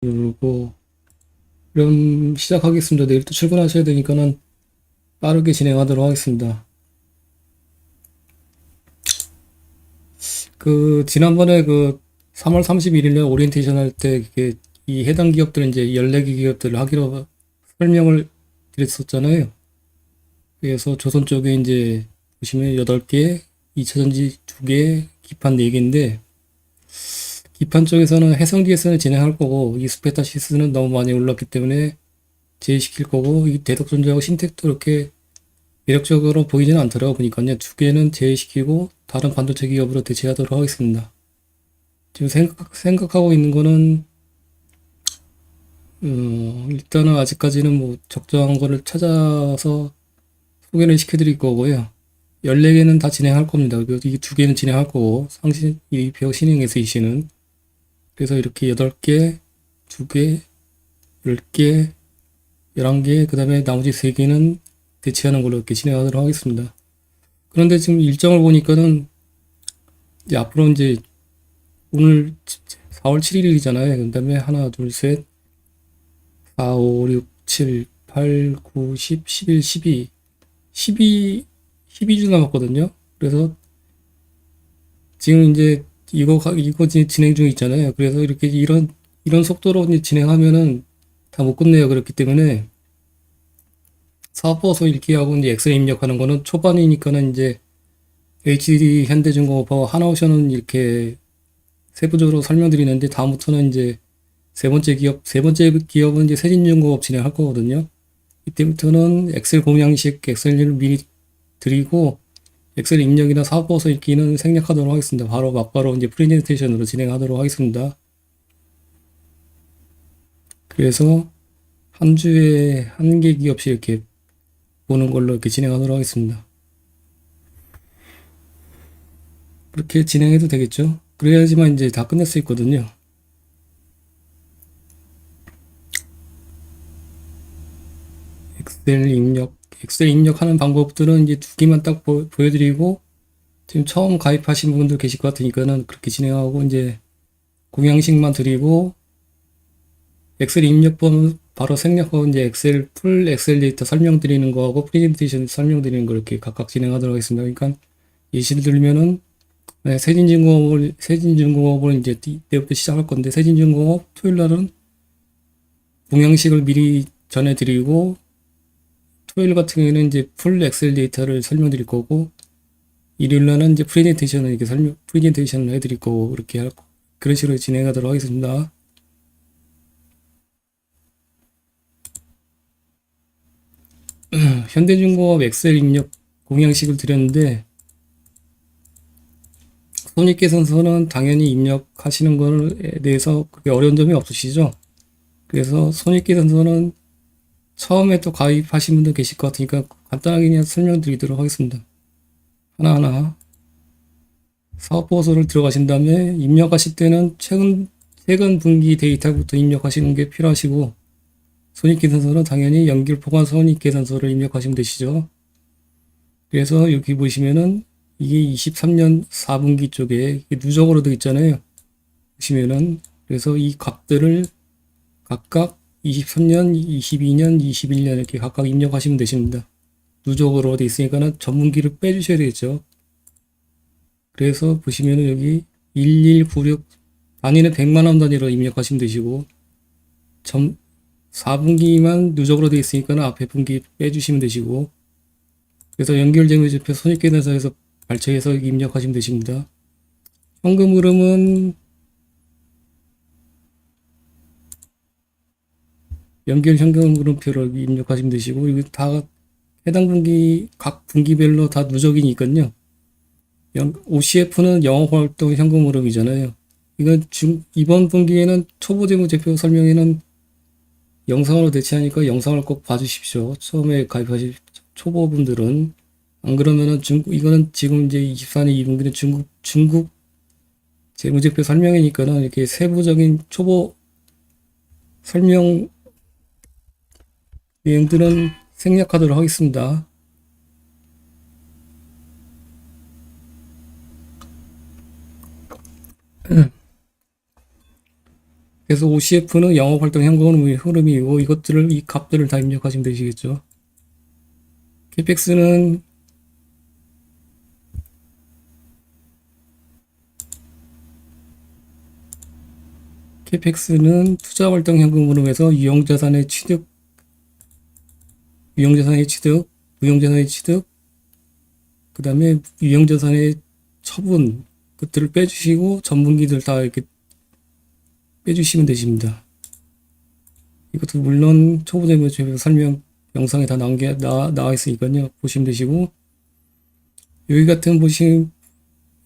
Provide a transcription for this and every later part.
누르고 그럼 시작하겠습니다. 내일 또 출근하셔야 되니까는 빠르게 진행하도록 하겠습니다. 지난번에 3월 31일에 오리엔테이션 할 때 이 해당 기업들은 이제 14개 기업들을 하기로 설명을 드렸었잖아요. 그래서 조선 쪽에 이제 보시면 8개, 2차전지 2개, 기판 4개인데 기판 쪽에서는 해성DS는 진행할 거고 이 스페타시스는 너무 많이 올랐기 때문에 제외시킬 거고 이 대덕전자하고 신택도 그렇게 매력적으로 보이지는 않더라고 보니까요. 2개는 제외시키고 다른 반도체 기업으로 대체하도록 하겠습니다. 지금 생각하고 있는 거는 일단은 아직까지는 뭐 적정한 거를 찾아서 소개를 시켜드릴 거고요. 14개는 다 진행할 겁니다. 그리고 이 2개는 진행할 거고 상신 이표 신행 SEC는 그래서 이렇게 8개, 2개, 10개, 11개, 그 다음에 나머지 3개는 대체하는 걸로 이렇게 진행하도록 하겠습니다. 그런데 지금 일정을 보니까는 이제 앞으로 이제 오늘 4월 7일이잖아요. 그 다음에 하나, 둘, 셋, 4, 5, 6, 7, 8, 9, 10, 11, 12, 12주 남았거든요. 그래서 지금 이제 이거 진행 중에 있잖아요. 그래서 이렇게 이런 속도로 이제 진행하면은 다 못 끝내요. 그렇기 때문에 사업보고서 읽기하고 이제 엑셀 입력하는 거는 초반이니까는 이제 HD 현대중공업하고 하나오션은 이렇게 세부적으로 설명드리는데 다음부터는 이제 세 번째 기업은 이제 세진중공업 진행할 거거든요. 이때부터는 엑셀 공양식 엑셀을 미리 드리고 엑셀 입력이나 사업보고서 읽기는 생략하도록 하겠습니다. 바로 막바로 이제 프레젠테이션으로 진행하도록 하겠습니다. 그래서 한 주에 한 개 기업씩 이렇게 보는 걸로 이렇게 진행하도록 하겠습니다. 그렇게 진행해도 되겠죠? 그래야지만 이제 다 끝낼 수 있거든요. 엑셀 입력하는 방법들은 이제 2개만 딱 보여드리고, 지금 처음 가입하신 분들 계실 것 같으니까는 그렇게 진행하고, 이제 공양식만 드리고, 엑셀 입력번 바로 생략하고, 이제 풀 엑셀 데이터 설명드리는 거하고, 프레젠테이션 설명드리는 거 이렇게 각각 진행하도록 하겠습니다. 그러니까 예시를 들면은, 네, 세진중공업을 이제 이때부터 시작할 건데, 세진중공업 토요일 날은 공양식을 미리 전해드리고, 토요일 같은 경우에는 이제 풀 엑셀 데이터를 설명드릴 거고, 일요일 날은 이제 프레젠테이션을 해드릴 거고, 그런 식으로 진행하도록 하겠습니다. 현대중공업 엑셀 입력 공양식을 드렸는데, 손익계산서는 당연히 입력하시는 거에 대해서 그게 어려운 점이 없으시죠? 그래서 손익계산서는 처음에 또 가입하신 분들 계실 것 같으니까 간단하게 그냥 설명드리도록 하겠습니다. 하나하나 사업보고서를 들어가신 다음에 입력하실 때는 최근 분기 데이터부터 입력하시는 게 필요하시고 손익계산서는 당연히 연결보관 손익계산서를 입력하시면 되시죠. 그래서 여기 보시면은 이게 23년 4분기 쪽에 누적으로 되어 있잖아요. 보시면은 그래서 이 값들을 각각 23년, 22년, 21년 이렇게 각각 입력하시면 되십니다. 누적으로 되어 있으니까는 전분기를 빼주셔야 되겠죠. 그래서 보시면은 여기 1196 단위는 100만 원 단위로 입력하시면 되시고 4분기만 누적으로 되어 있으니까 앞에 분기 빼주시면 되시고 그래서 연결재무제표 손익계산서에서 발췌해서 입력하시면 되십니다. 현금 흐름은 연결 현금 흐름표를 입력하시면 되시고 이거 다 해당 분기 각 분기별로 다 누적이니까요. OCF는 영업활동 현금 흐름이잖아요. 이번 분기에는 초보재무제표 설명에는 영상으로 대체하니까 영상을 꼭 봐주십시오. 처음에 가입하실 초보분들은 안 그러면은 이거는 지금 이제 24년 2분기는 중국 재무제표 설명이니까는 이렇게 세부적인 초보 설명 내용들은 생략하도록 하겠습니다. 그래서 OCF는 영업활동 현금 흐름이고 이것들을 이 값들을 다 입력하시면 되시겠죠. 캐펙스는 투자활동 현금 흐름에서 유형자산의 취득, 무형자산의 취득, 그 다음에 유형자산의 처분, 그것들을 빼주시고 전분기들 다 이렇게 빼주시면 되십니다. 이것도 물론 초보자면 설명 영상에 다 나와 있으니까요. 보시면 되시고, 여기 같은 보시면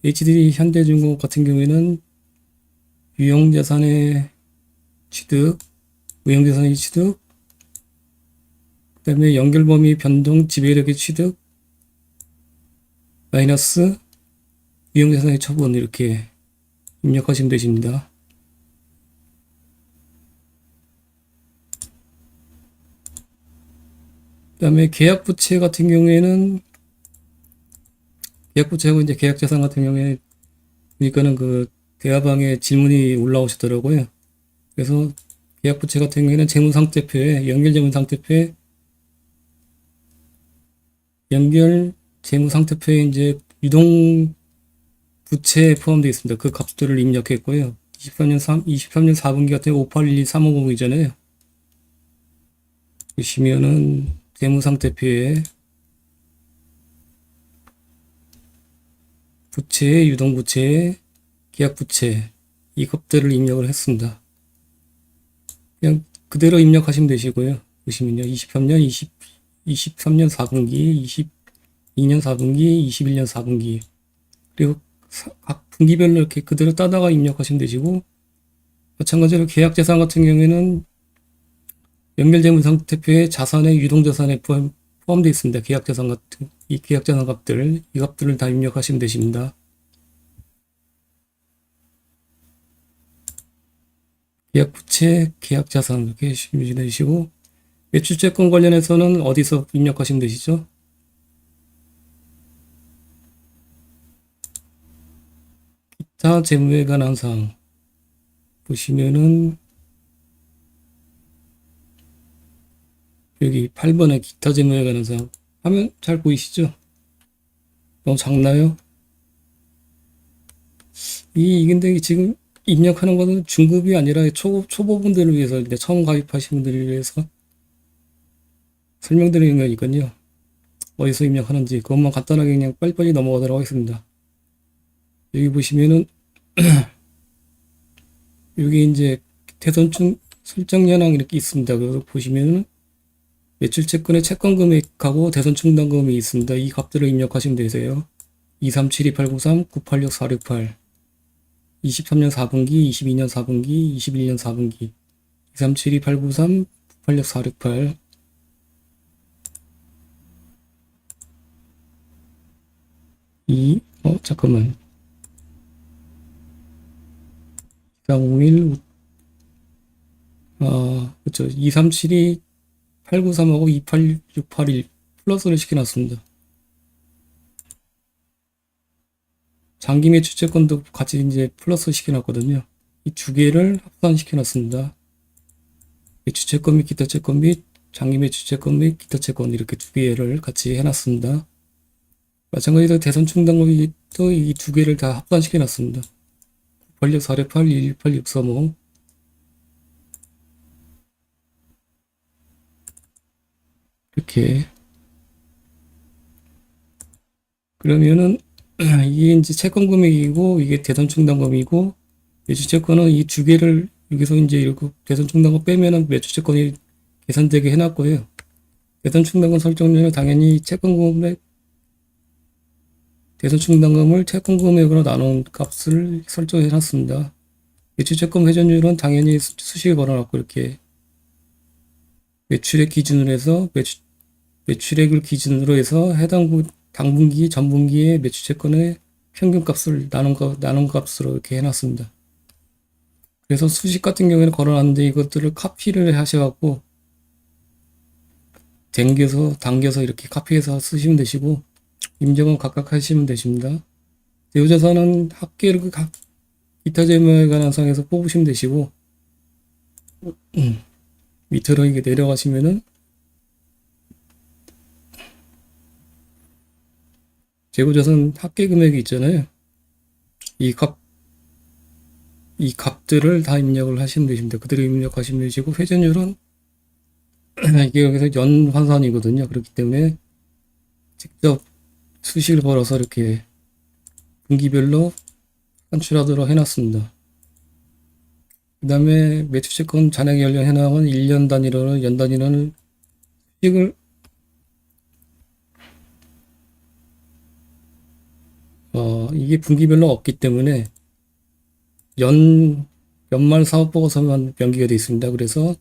HD 현대중공업 같은 경우에는 유형자산의 취득, 무형자산의 취득, 그 다음에 연결범위 변동 지배력의 취득, 마이너스 유형자산의 처분 이렇게 입력하시면 되십니다. 그 다음에 계약부채 같은 경우에는 계약부채하고 이제 계약자산 같은 경우에 그러니까는 그 대화방에 질문이 올라오시더라고요. 그래서 계약부채 같은 경우에는 재무상태표에 연결 재무상태표에 이제 유동 부채에 포함되어 있습니다. 그 값들을 입력했고요. 23년 4분기 같은 경우 5812350이잖아요. 보시면은 재무상태표에 부채, 유동부채, 계약부채 이 값들을 입력을 했습니다. 그냥 그대로 입력하시면 되시고요. 보시면요. 23년 4분기, 22년 4분기, 21년 4분기 그리고 각 분기별로 이렇게 그대로 따다가 입력하시면 되시고 마찬가지로 계약자산 같은 경우에는 연결재무상태표에 자산의 유동자산에 포함되어 있습니다. 계약자산 같은 이 계약자산 값들 이 값들을 다 입력하시면 되십니다. 계약부채, 계약자산 이렇게 입력해주시고 매출채권 관련해서는 어디서 입력하시면 되시죠? 기타 재무에 관한 사항 보시면은 여기 8번에 기타 재무에 관한 사항 화면 잘 보이시죠? 너무 작나요? 근데 지금 입력하는 것은 중급이 아니라 초보분들을 위해서 이제 처음 가입하신 분들을 위해서 설명드리는 거니까요. 어디서 입력하는지 그것만 간단하게 그냥 빨리빨리 넘어가도록 하겠습니다. 여기 보시면은 여기 이제 대손충 설정 현황 이렇게 있습니다. 그래서 보시면은 매출채권의 채권 금액하고 대손 충당금이 있습니다. 이 값들을 입력하시면 되세요. 2372893 986 468 23년 4분기, 22년 4분기, 21년 4분기 2372893 986 468 잠깐만 2401 그쵸 237이 893하고 28681 플러스를 시켜놨습니다. 장기 매출채권도 같이 이제 플러스 시켜놨거든요. 이 두 개를 합산시켜놨습니다. 매출채권 및 기타 채권 및 장기 매출채권 및 기타 채권 이렇게 두 개를 같이 해놨습니다. 마찬가지로 대손 충당금도 이 두 개를 다 합산시켜놨습니다. 986 468 118 635 이렇게 그러면은 이게 이제 채권 금액이고 이게 대손 충당금이고 매출채권은 이 두 개를 여기서 이제 이렇게 대손 충당금 빼면은 매출채권이 계산되게 해놨고요. 대손 충당금 설정료는 당연히 채권 금액 대손 충당금을 채권 금액으로 나눈 값을 설정해 놨습니다. 매출채권 회전율은 당연히 수식에 걸어놨고 이렇게 매출액 기준으로 해서 매출액을 기준으로 해서 해당 당분기 전분기의 매출채권의 평균값을 나눈 값으로 이렇게 해놨습니다. 그래서 수식 같은 경우에는 걸어놨는데 이것들을 카피를 하셔갖고 당겨서 이렇게 카피해서 쓰시면 되시고 임정은 각각 하시면 되십니다. 대우자산은 합계를 기타 재무에 관한 사항에서 뽑으시면 되시고 밑으로 이게 내려가시면은 재고자산 합계 금액이 있잖아요. 이 값, 이 값들을 다 입력을 하시면 되십니다. 그대로 입력하시면 되시고, 회전율은 이게 여기서 연 환산이거든요. 그렇기 때문에 직접 수식을 걸어서 이렇게 분기별로 산출하도록 해놨습니다. 그 다음에 매출채권 잔액 연령 해나가는 1년 단위로는 연 단위로는 수식을 이게 분기별로 없기 때문에 연말 사업보고서만 명기가 되어 있습니다. 그래서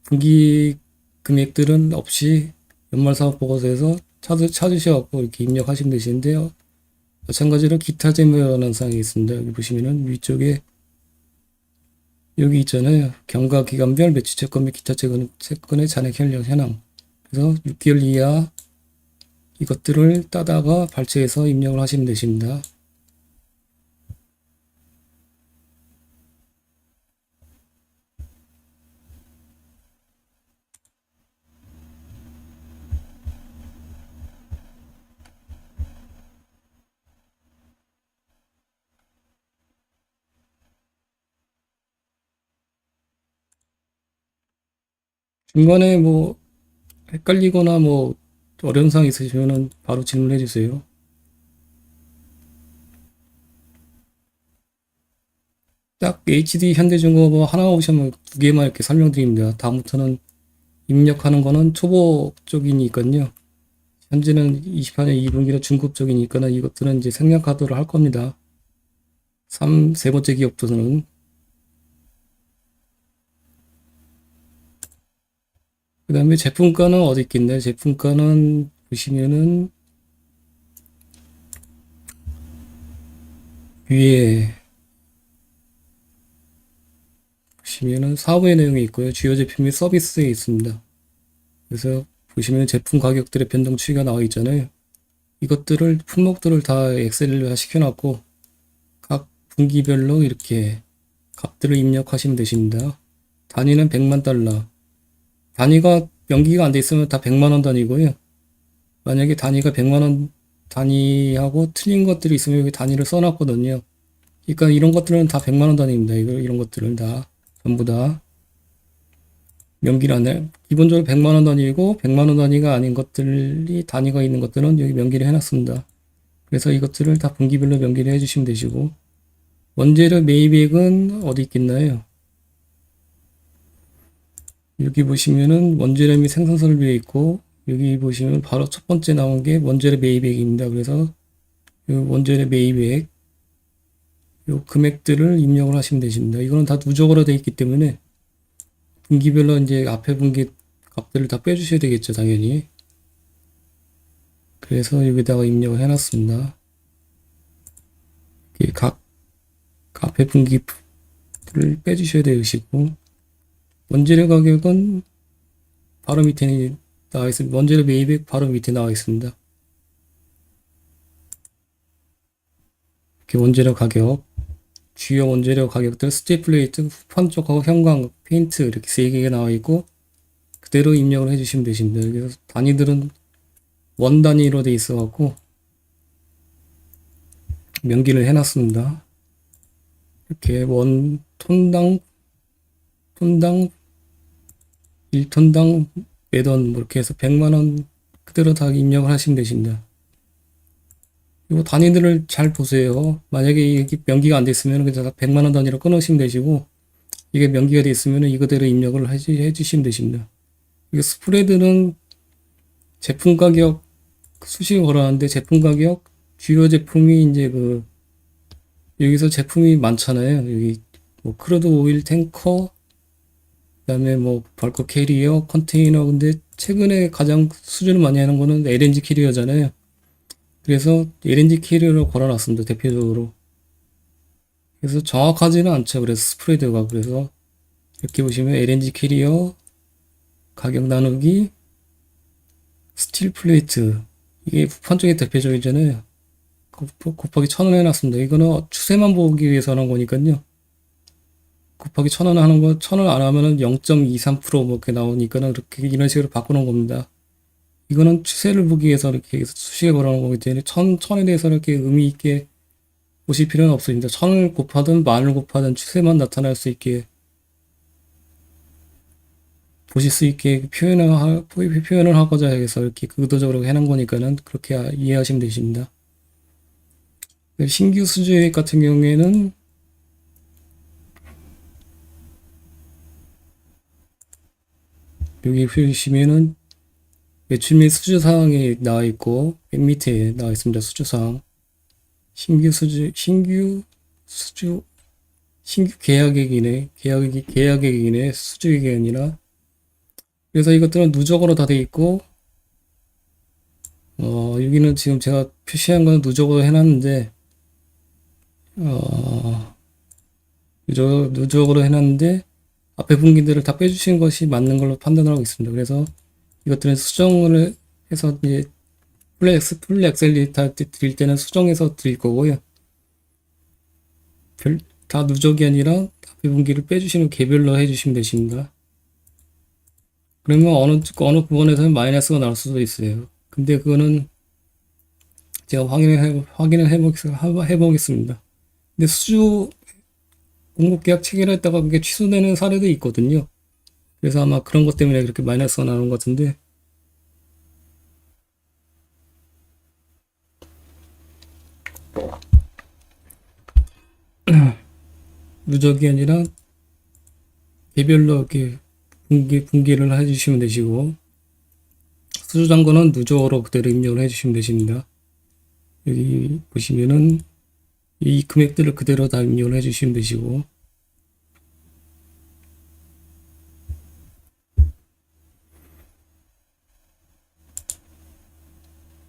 분기 금액들은 없이 연말 사업보고서에서 찾으셔갖고 이렇게 입력하시면 되시는데요. 마찬가지로 기타 재무라는 사항이 있습니다. 여기 보시면은 위쪽에 여기 있잖아요. 경과 기간별 매출채권 및 기타 채권의 잔액 현령 현황. 그래서 6개월 이하 이것들을 따다가 발췌해서 입력을 하시면 되십니다. 중간에 뭐 헷갈리거나 뭐 어려운 사항 있으시면은 바로 질문해 주세요. 딱 HD 현대중공업 뭐 하나 오시면 두 개만 이렇게 설명드립니다. 다음부터는 입력하는 거는 초보 쪽이니까요. 현재는 24년 2분기로 중급 쪽이니까는 이것들은 이제 생략하도록 할 겁니다. 세 번째 기업부터는. 그 다음에 제품가는 어디 있겠나요? 제품가는 보시면은 위에 보시면은 사업의 내용이 있고요. 주요 제품 및 서비스에 있습니다. 그래서 보시면 제품 가격들의 변동 추이가 나와 있잖아요. 이것들을 품목들을 다 엑셀로 시켜놨고 각 분기별로 이렇게 값들을 입력하시면 되십니다. 단위는 100만 달러. 단위가 명기가 안 돼 있으면 다 100만 원 단위고요. 만약에 단위가 100만 원 단위하고 틀린 것들이 있으면 여기 단위를 써놨거든요. 그러니까 이런 것들은 다 100만 원 단위입니다. 이런 것들은 다 전부 다 명기를 안 해. 기본적으로 100만 원 단위이고 100만 원 단위가 아닌 것들이 단위가 있는 것들은 여기 명기를 해놨습니다. 그래서 이것들을 다 분기별로 명기를 해주시면 되시고 원재료 매입액은 어디 있겠나요? 여기 보시면은 원재료 및 생산 설비에 있고 여기 보시면 바로 첫 번째 나온 게 원재료 매입액입니다. 그래서 이 원재료 매입액 요 금액들을 입력을 하시면 되십니다. 이거는 다 누적으로 되어 있기 때문에 분기별로 이제 앞에 분기 값들을 다 빼주셔야 되겠죠, 당연히. 그래서 여기다가 입력을 해놨습니다. 각 앞에 분기를 빼주셔야 되시고 원재료 가격은 바로 밑에 나와 있습니다. 원재료 매입액 바로 밑에 나와 있습니다. 이렇게 원재료 가격, 주요 원재료 가격들, 스테이플레이트, 후판 쪽하고 형광, 페인트 이렇게 세 개가 나와 있고 그대로 입력을 해주시면 되십니다. 그래서 단위들은 원 단위로 돼 있어 갖고 명기를 해놨습니다. 이렇게 원 톤당 1톤당 매던 뭐 이렇게 해서 100만원 그대로 다 입력을 하시면 되십니다. 이 단위들을 잘 보세요. 만약에 이게 명기가 안 돼 있으면 그냥 100만원 단위로 끊으시면 되시고 이게 명기가 돼 있으면 이거대로 입력을 해주시면 되십니다. 이게 스프레드는 제품 가격 수식을 걸어놨는데 제품 가격 주요 제품이 이제 여기서 제품이 많잖아요. 여기 뭐 크루드 오일 탱커 그다음에 뭐 벌크 캐리어 컨테이너 근데 최근에 가장 수준을 많이 하는 거는 LNG 캐리어잖아요. 그래서 LNG 캐리어를 걸어놨습니다. 대표적으로. 그래서 정확하지는 않죠. 그래서 스프레드가 그래서 이렇게 보시면 LNG 캐리어 가격 나누기 스틸 플레이트 이게 후판 쪽에 대표적이잖아요. 곱하기 1000원 해놨습니다. 이거는 추세만 보기 위해서 하는 거니까요. 곱하기 1,000원 하는 거, 1,000원 안 하면은 0.23%뭐 이렇게 나오니까는 그렇게 이런 식으로 바꾸는 겁니다. 이거는 추세를 보기 위해서 이렇게 수식에 걸어놓은 거기 때문에 천에 대해서 이렇게 의미 있게 보실 필요는 없습니다. 1,000을 곱하든 만을 곱하든 추세만 나타날 수 있게 보실 수 있게 표현을 하고자 해서 이렇게 의도적으로 해놓은 거니까는 그렇게 이해하시면 되십니다. 신규 수주액 같은 경우에는 여기 보시면은 매출 및 수주 사항이 나와 있고 맨 밑에 나와 있습니다. 수주 사항. 신규 계약액이네. 계약액이네. 수주액이 아니라. 그래서 이것들은 누적으로 다 돼 있고, 여기는 지금 제가 표시한 건 누적으로 해놨는데, 누적으로 해놨는데, 앞에 분기들을 다 빼주신 것이 맞는 걸로 판단하고 있습니다. 그래서 이것들은 수정을 해서 이제 풀 엑셀 데이터 드릴 때는 수정해서 드릴 거고요. 다 누적이 아니라 앞에 분기를 빼주시는 개별로 해주시면 되십니다. 그러면 어느 부분에서는 마이너스가 나올 수도 있어요. 근데 그거는 제가 확인을 해보겠습니다. 근데 수주 공급 계약 체결했다가 그게 취소되는 사례도 있거든요. 그래서 아마 그런 것 때문에 그렇게 마이너스가 나오는 것 같은데, 누적이 아니라 개별로 이렇게 분기를 해주시면 되시고, 수주잔고는 누적으로 그대로 입력을 해주시면 되십니다. 여기 보시면은 이 금액들을 그대로 다 입력을 해주시면 되시고,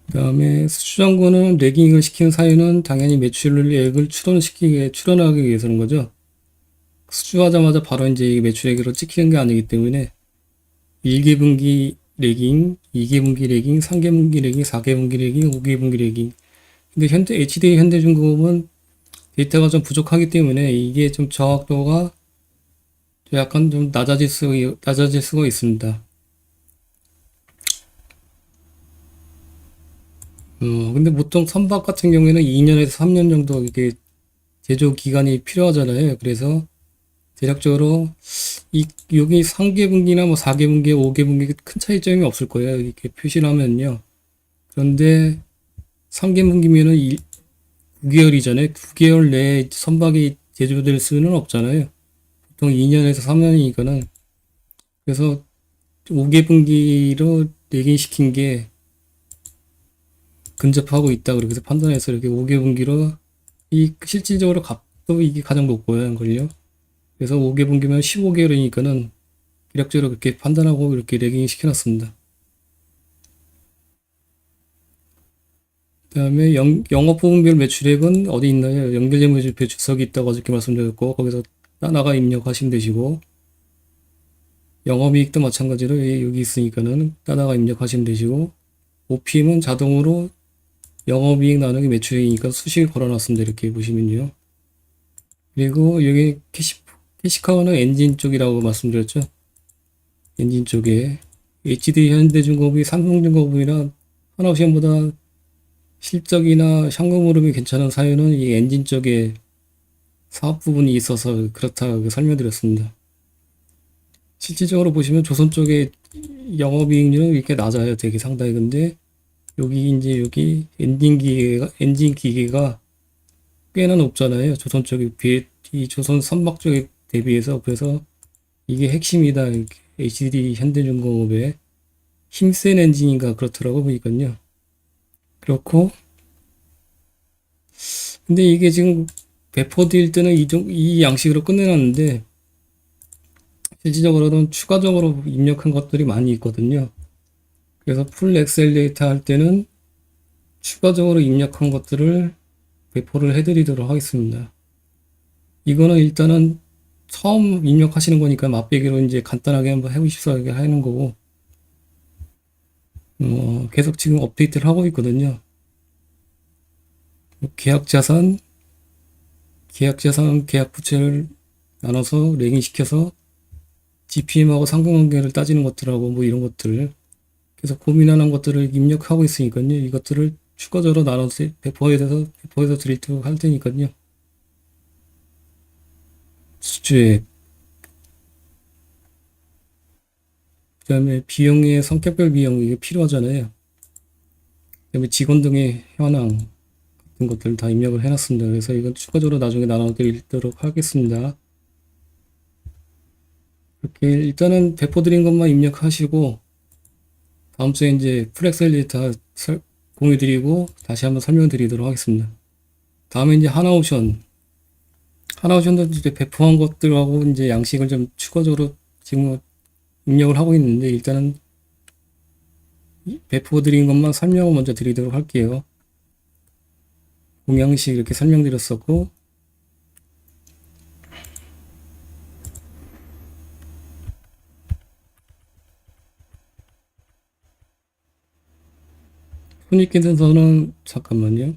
그 다음에 수주잔고는 레깅을 시키는 사유는 당연히 매출액을 출원하기 위해서는 거죠. 수주하자마자 바로 이제 매출액으로 찍히는 게 아니기 때문에 1개 분기 레깅, 2개 분기 레깅, 3개 분기 레깅, 4개 분기 레깅, 5개 분기 레깅. 근데 HD 현대중공업은 데이터가 좀 부족하기 때문에 이게 좀 정확도가 약간 좀 낮아질 수가 있습니다. 근데 보통 선박 같은 경우에는 2년에서 3년 정도 이게 제조 기간이 필요하잖아요. 그래서 대략적으로 여기 3개 분기나 뭐 4개 분기, 5개 분기 큰 차이점이 없을 거예요. 이렇게 표시를 하면요. 그런데 3개 분기면은 9개월이잖아요. 9개월 내에 선박이 제조될 수는 없잖아요. 보통 2년에서 3년이니까는. 그래서 5개 분기로 내긴시킨 게 근접하고 있다. 그래서 판단해서 이렇게 5개 분기로 실질적으로 값도 이게 가장 높고요. 걸요. 그래서 5개 분기면 15개월이니까는 기력적으로 그렇게 판단하고 이렇게 레깅 시켜놨습니다. 그 다음에 영업 부분별 매출액은 어디 있나요? 연결재무제표 주석이 있다고 어저께 말씀드렸고, 거기서 따라가 입력하시면 되시고, 영업이익도 마찬가지로 여기 있으니까는 따라가 입력하시면 되시고, OPM은 자동으로 영업이익 나누기 매출액이니까 수식을 걸어놨습니다. 이렇게 보시면요. 그리고 여기 캐시카우는 엔진 쪽이라고 말씀드렸죠. 엔진 쪽에 HD 현대중공업이 삼성중공업이나 하나오션보다 실적이나 현금 흐름이 괜찮은 사유는 이 엔진 쪽에 사업 부분이 있어서 그렇다고 설명드렸습니다. 실질적으로 보시면 조선 쪽에 영업이익률은 이렇게 낮아요. 되게 상당히. 근데 여기 엔진 기계가 꽤나 높잖아요. 조선 쪽에 비해, 이 조선 선박 쪽에 대비해서. 그래서 이게 핵심이다. HD 현대중공업의 힘센 엔진인가 그렇더라고 보니까요. 그렇고, 근데 이게 지금 배포될 때는 이 양식으로 끝내놨는데, 실질적으로는 추가적으로 입력한 것들이 많이 있거든요. 그래서 풀 엑셀 데이터 할 때는 추가적으로 입력한 것들을 배포를 해드리도록 하겠습니다. 이거는 일단은 처음 입력하시는 거니까 맛배기로 이제 간단하게 한번 해보시게 하는 거고, 계속 지금 업데이트를 하고 있거든요. 계약자산, 계약부채를 나눠서 랭잉 시켜서 GPM하고 상관관계를 따지는 것들하고 뭐 이런 것들 계속 고민하는 것들을 입력하고 있으니까요. 이것들을 추가적으로 나눠서 배포해서 드리도록 할 테니까요. 수주액, 그 다음에 비용의 성격별 비용 이게 필요하잖아요. 그 다음에 직원 등의 현황 같은 것들 다 입력을 해놨습니다. 그래서 이건 추가적으로 나중에 나눠드리도록 하겠습니다. 이렇게 일단은 배포드린 것만 입력하시고 다음 주에 이제 풀엑셀 데이터 공유드리고 다시 한번 설명드리도록 하겠습니다. 다음에 이제 하나오션도 이제 배포한 것들하고 이제 양식을 좀 추가적으로 지금 입력을 하고 있는데 일단은 배포드린 것만 설명을 먼저 드리도록 할게요. 공양식 이렇게 설명드렸었고 손익계산서는 잠깐만요.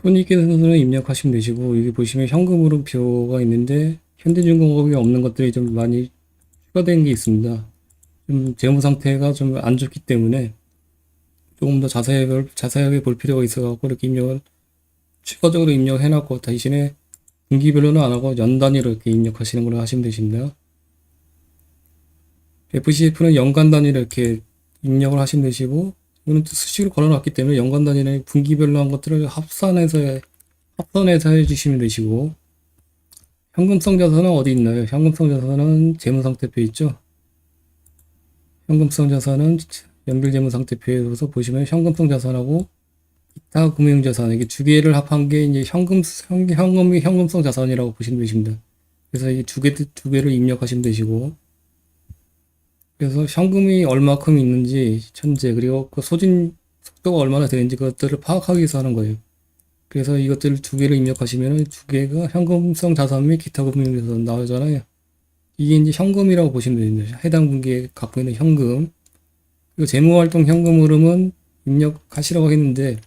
손익계산서는 입력하시면 되시고 여기 보시면 현금으로 표가 있는데 현대중공업이 없는 것들이 좀 많이 추가된 게 있습니다. 좀 재무 상태가 좀 안 좋기 때문에 조금 더 자세하게 볼 필요가 있어갖고 이렇게 입력을 추가적으로 입력해놨고 대신에 분기별로는 안 하고 연 단위로 이렇게 입력하시는 걸로 하시면 되십니다. FCF는 연간 단위로 이렇게 입력을 하시면 되시고 이거는 수식을 걸어놨기 때문에 연간 단위는 분기별로 한 것들을 합산해서 해주시면 되시고 현금성 자산은 어디 있나요? 현금성 자산은 재무상태표 있죠? 현금성 자산은 연결재무상태표에서 보시면 현금성 자산하고 기타 금융자산 이게 두 개를 합한 게 이제 현금성 자산이라고 보시면 되십니다. 그래서 이 두 개를 입력하시면 되시고 그래서 현금이 얼마큼 있는지 현재 그리고 그 소진 속도가 얼마나 되는지 그것들을 파악하기 위해서 하는 거예요. 그래서 이것들을 두 개를 입력하시면 두 개가 현금성 자산 및 기타 금융자산 나오잖아요. 이게 이제 현금이라고 보시면 됩니다. 해당 분기에 갖고 있는 현금. 그리고 재무활동 현금 흐름은 입력하시라고 했는데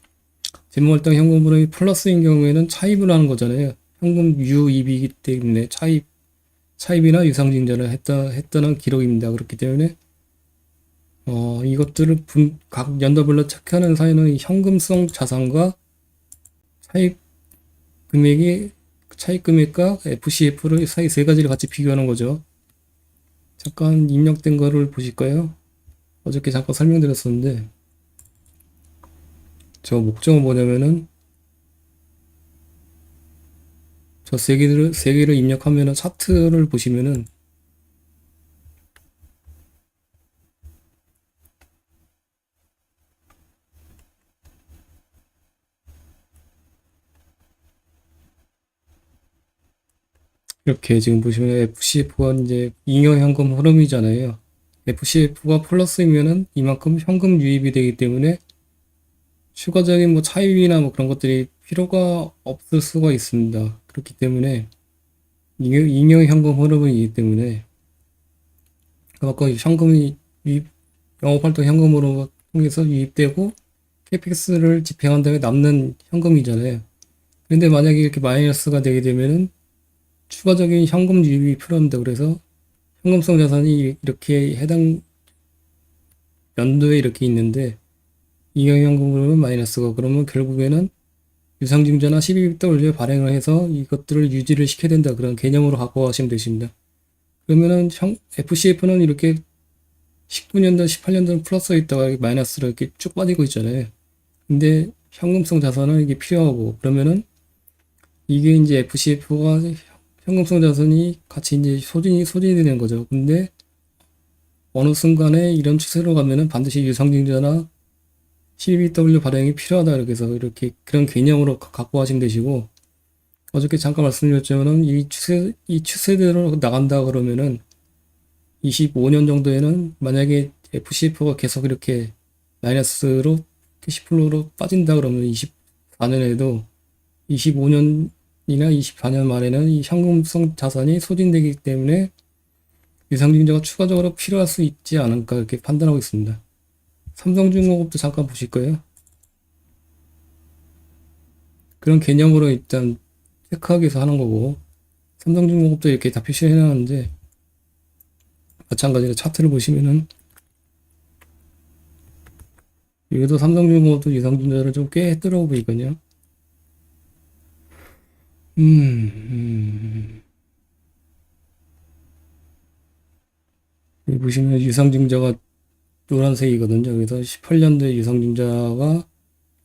재무활동 현금 흐름이 플러스인 경우에는 차입을 하는 거잖아요. 현금 유입이기 때문에 차입이나 유상증자를 했다는 기록입니다. 그렇기 때문에 이것들을 각 연도별로 체크하는 사이는 현금성 자산과 차입 금액과 FCF를 사이 세 가지를 같이 비교하는 거죠. 잠깐 입력된 거를 보실까요? 어저께 잠깐 설명드렸었는데 저 목적은 뭐냐면은 저 세 개를 입력하면은 차트를 보시면은 이렇게 지금 보시면 FCF가 이제 잉여 현금 흐름이잖아요. FCF가 플러스이면은 이만큼 현금 유입이 되기 때문에 추가적인 뭐 차입이나 뭐 그런 것들이 필요가 없을 수가 있습니다. 그렇기 때문에 잉여 현금 흐름이기 때문에 그만큼 현금이 영업활동 현금으로 통해서 유입되고 캐펙스를 집행한 다음에 남는 현금이잖아요. 그런데 만약에 이렇게 마이너스가 되게 되면은 추가적인 현금 유입이 필요합니다. 그래서 현금성 자산이 이렇게 해당 연도에 이렇게 있는데 잉여현금으로는 마이너스가 그러면 결국에는 유상증자나 12W에 발행을 해서 이것들을 유지를 시켜야 된다. 그런 개념으로 갖고 가시면 되십니다. 그러면은 FCF는 이렇게 19년도, 18년도는 플러스에 있다가 마이너스로 이렇게 쭉 빠지고 있잖아요. 근데 현금성 자산은 이게 필요하고 그러면은 이게 이제 FCF가 현금성 자산이 같이 이제 소진이 되는 거죠. 근데 어느 순간에 이런 추세로 가면은 반드시 유상증자나 CBW 발행이 필요하다. 이렇게 해서 이렇게 그런 개념으로 갖고 하시면 되시고, 어저께 잠깐 말씀드렸지만은 이 추세대로 나간다 그러면은 25년 정도에는 만약에 FCF가 계속 이렇게 마이너스로 캐시플로우로 빠진다 그러면 24년에도 25년이나 24년 말에는 이 현금성 자산이 소진되기 때문에 유상증자가 추가적으로 필요할 수 있지 않을까 이렇게 판단하고 있습니다. 삼성중공업도 잠깐 보실 거예요. 그런 개념으로 일단 체크하기 위해서 하는 거고, 삼성중공업도 이렇게 다 표시를 해놨는데 마찬가지로 차트를 보시면은 여기도 삼성중공업도 유상증자를 좀 꽤 했더라고 보니까요. 여기 보시면 유상증자가 노란색이거든요. 그래서 18년도에 유상증자가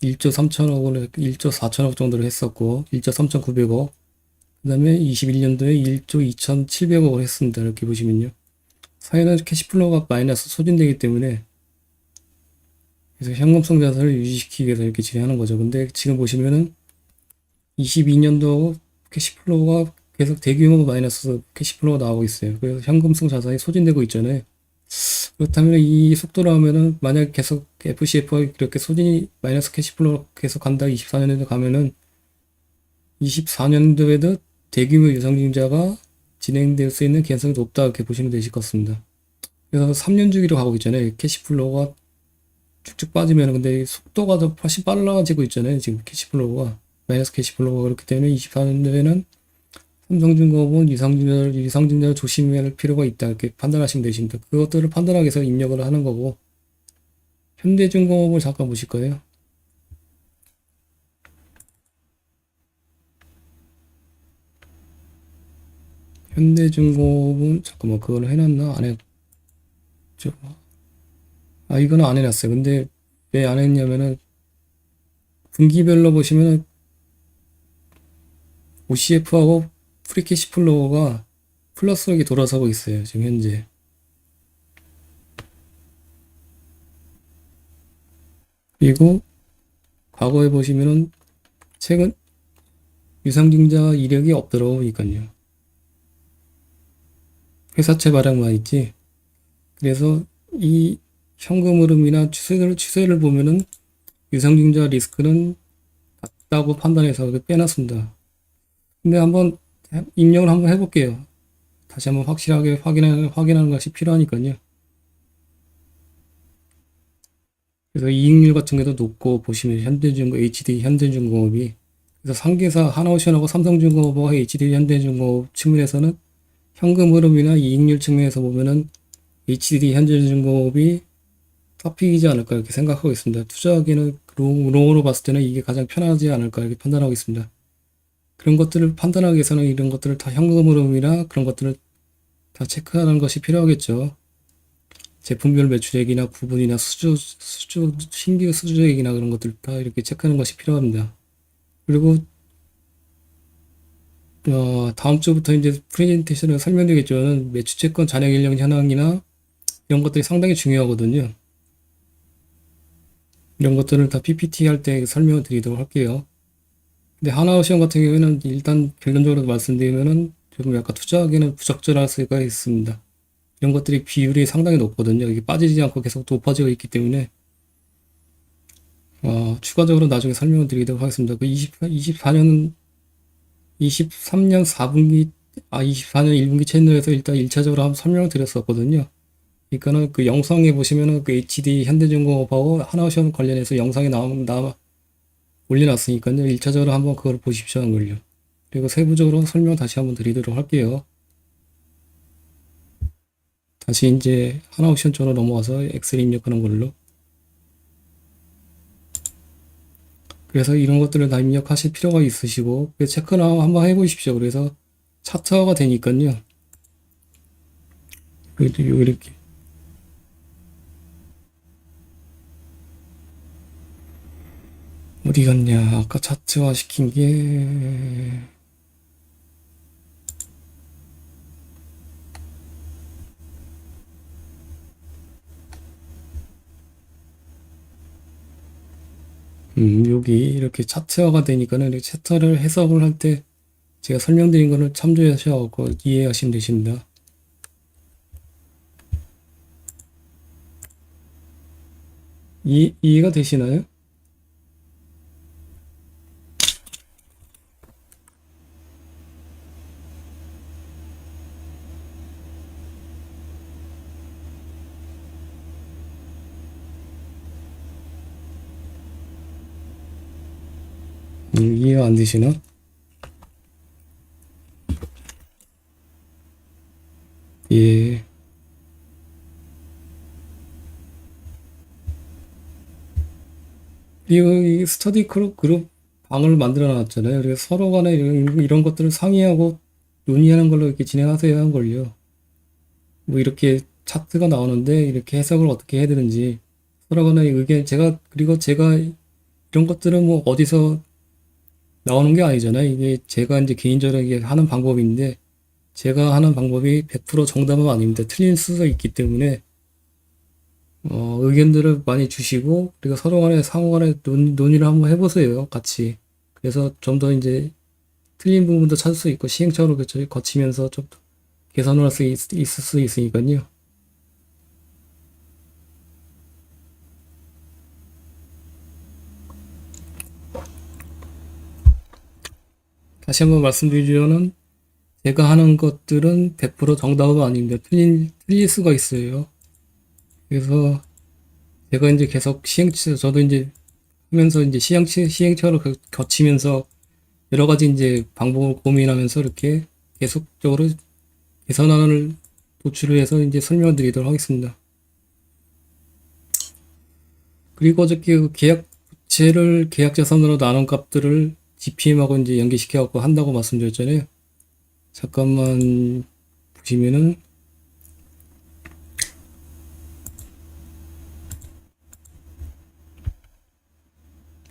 1조 3천억을, 1조 4천억 정도를 했었고, 1조 3,900억. 그 다음에 21년도에 1조 2,700억을 했습니다. 이렇게 보시면요. 사회는 캐시플로우가 마이너스 소진되기 때문에, 그래서 현금성 자산을 유지시키기 위해서 이렇게 진행하는 거죠. 근데 지금 보시면은 22년도 캐시플로우가 계속 대규모 마이너스 캐시플로우가 나오고 있어요. 그래서 현금성 자산이 소진되고 있잖아요. 그렇다면 이 속도로 하면은 만약 계속 FCF가 이렇게 소진이 마이너스 캐시플로우 계속 간다 24년에도 가면은 24년도에도 대규모 유상증자가 진행될 수 있는 개연성이 높다 이렇게 보시면 되실 것 같습니다. 그래서 3년 주기로 가고 있잖아요. 캐시플로우가 쭉쭉 빠지면 근데 속도가 더 훨씬 빨라지고 있잖아요. 지금 캐시플로우가 마이너스 캐시플로우가 그렇기 때문에 24년도에는 삼성중공업은 유상증자를 조심해야 할 필요가 있다 이렇게 판단하시면 되십니다. 그것들을 판단하기 위해서 입력을 하는 거고 현대중공업을 잠깐 보실 거예요. 현대중공업은 잠깐만 그걸 해놨나? 안 했죠. 아 이거는 안 해놨어요. 근데 왜 안 했냐면은 분기별로 보시면은 OCF하고 프리캐시플로우가 플러스로 이렇게 돌아서고 있어요. 지금 현재. 그리고 과거에 보시면은 최근 유상증자 이력이 없더라고니까요. 회사채 발행만 있지. 그래서 이 현금 흐름이나 추세를 보면은 유상증자 리스크는 낮다고 판단해서 빼놨습니다. 근데 한번 입력을 한번 해볼게요. 다시 한번 확실하게 확인하는 것이 필요하니까요. 그래서 이익률 같은 게도 높고 보시면 HD 현대중공업이 그래서 상계사 하나오션하고 삼성중공업과 HD 현대중공업 측면에서는 현금 흐름이나 이익률 측면에서 보면은 HD 현대중공업이 탑픽이지 않을까 이렇게 생각하고 있습니다. 투자하기는 롱으로 봤을 때는 이게 가장 편하지 않을까 이렇게 판단하고 있습니다. 그런 것들을 판단하기 위해서는 이런 것들을 다 현금 흐름이나 그런 것들을 다 체크하는 것이 필요하겠죠. 제품별 매출액이나 구분이나 신규 수주액이나 그런 것들 다 이렇게 체크하는 것이 필요합니다. 그리고 다음 주부터 이제 프레젠테이션을 설명드리겠지만 매출채권 잔액 인력 현황이나 이런 것들이 상당히 중요하거든요. 이런 것들을 다 PPT 할 때 설명을 드리도록 할게요. 근데 하나오션 같은 경우에는 일단 결론적으로 말씀드리면은 조금 약간 투자하기는 부적절할 수가 있습니다. 이런 것들이 비율이 상당히 높거든요. 이게 빠지지 않고 계속 높아지고 있기 때문에 추가적으로 나중에 설명을 드리도록 하겠습니다. 그 24년 23년 4분기 24년 1분기 채널에서 일단 1차적으로 한번 설명을 드렸었거든요. 그러니까는 그 영상에 보시면은 그 HD 현대중공업하고 하나오션 관련해서 영상이 올려놨으니까요. 1차적으로 한번 그걸 보십시오. 한 걸요. 그리고 세부적으로 설명 다시 한번 드리도록 할게요. 다시 이제 하나오션 쪽으로 넘어와서 엑셀 입력하는 걸로. 그래서 이런 것들을 다 입력하실 필요가 있으시고 체크나 한번 해보십시오. 그래서 차트화가 되니까요. 이렇게 어디 갔냐? 아까 차트화 시킨 게 여기 이렇게 차트화가 되니까는 이렇게 차트를 해석을 할 때 제가 설명드린 거를 참조하셔서 이해하시면 되십니다. 이해가 되시나요? 이해가 안 되시나? 예. 이 스터디 그룹 방을 만들어 놨잖아요. 그래서 서로 간에 이런 것들을 상의하고 논의하는 걸로 이렇게 진행하세요 한 걸요. 뭐 이렇게 차트가 나오는데 이렇게 해석을 어떻게 해야 되는지 서로 간에 의견, 그리고 제가 이런 것들은 뭐 어디서 나오는 게 아니잖아요. 이게 제가 이제 개인적으로 이게 하는 방법인데 제가 하는 방법이 100% 정답은 아닙니다. 틀린 수가 있기 때문에 의견들을 많이 주시고 그리고 서로 간에 상호 간에 논의를 한번 해보세요. 같이. 그래서 좀 더 이제 틀린 부분도 찾을 수 있고 시행착오를 거치면서 좀 더 개선을 할 수 있을 수 있으니까요. 다시 한번 말씀드리자면 제가 하는 것들은 100% 정답은 아닙니다. 틀릴 수가 있어요. 그래서 제가 이제 계속 저도 이제 하면서 이제 시행착오를 거치면서 여러 가지 이제 방법을 고민하면서 이렇게 계속적으로 개선안을 도출을 해서 이제 설명을 드리도록 하겠습니다. 그리고 어저께 그 계약 자산으로 나눈 값들을 GPM하고 이제 연계시켜 갖고 한다고 말씀드렸잖아요. 잠깐만 보시면은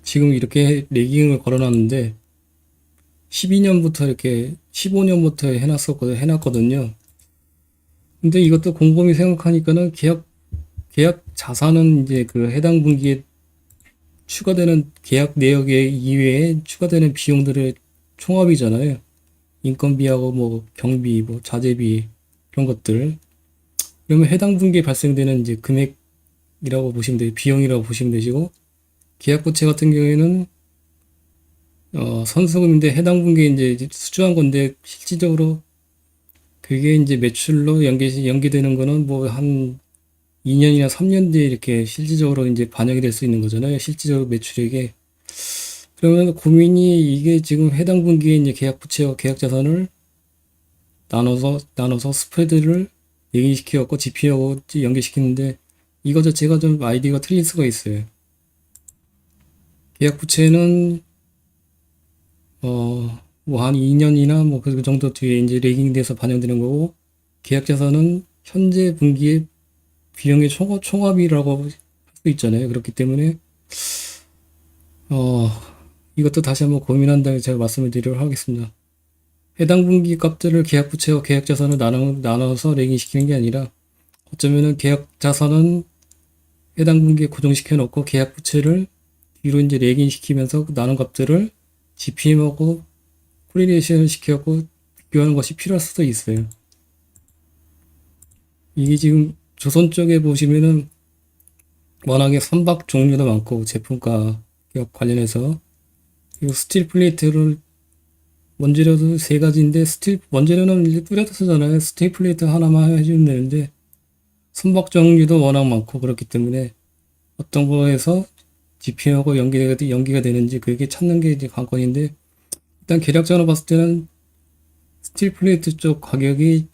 지금 이렇게 레깅을 걸어놨는데 12년부터 이렇게 15년부터 해놨거든요. 근데 이것도 곰곰이 생각하니까는 계약 자산은 이제 그 해당 분기에 추가되는 계약 내역 이외에 추가되는 비용들의 총합이잖아요. 인건비하고 뭐 경비, 뭐 자재비 이런 것들. 그러면 해당 분기에 발생되는 이제 금액이라고 보시면 비용이라고 보시면 되시고 계약 부채 같은 경우에는 선수금인데 해당 분기에 이제 수주한 건데 실질적으로 그게 이제 매출로 연계되는 거는 뭐 한 2년이나 3년 뒤에 이렇게 실질적으로 이제 반영이 될 수 있는 거잖아요. 실질적으로 매출액에. 그러면 고민이 이게 지금 해당 분기에 이제 계약 부채와 계약 자산을 나눠서 스프레드를 얘기시켜갖고 GP하고 연계시키는데 이거 자체가 좀 아이디어가 틀릴 수가 있어요. 계약 부채는 뭐 한 2년이나 뭐 그 정도 뒤에 이제 레깅돼서 반영되는 거고 계약 자산은 현재 분기의 비용의 총합이라고 할 수 있잖아요. 그렇기 때문에 이것도 다시 한번 고민한 다음에 제가 말씀을 드리도록 하겠습니다. 해당 분기 값들을 계약 부채와 계약 자산을 나눠서 레깅시키는 게 아니라 어쩌면은 계약 자산은 해당 분기에 고정시켜 놓고 계약 부채를 뒤로 이제 레깅시키면서 나눈 값들을 GPM하고 코리레이션을 시켜갖고 비교하는 것이 필요할 수도 있어요. 이게 지금 조선 쪽에 보시면은 워낙에 선박 종류도 많고 제품가 관련해서 스틸 플레이트를 원재료도 세 가지인데 원재료는 이제 뿌려서 쓰잖아요. 스틸 플레이트 하나만 해주면 되는데 선박 종류도 워낙 많고 그렇기 때문에 어떤 거에서 GPM하고 연기가 되는지 그게 찾는 게 이제 관건인데 일단 계략적으로 봤을 때는 스틸 플레이트 쪽 가격이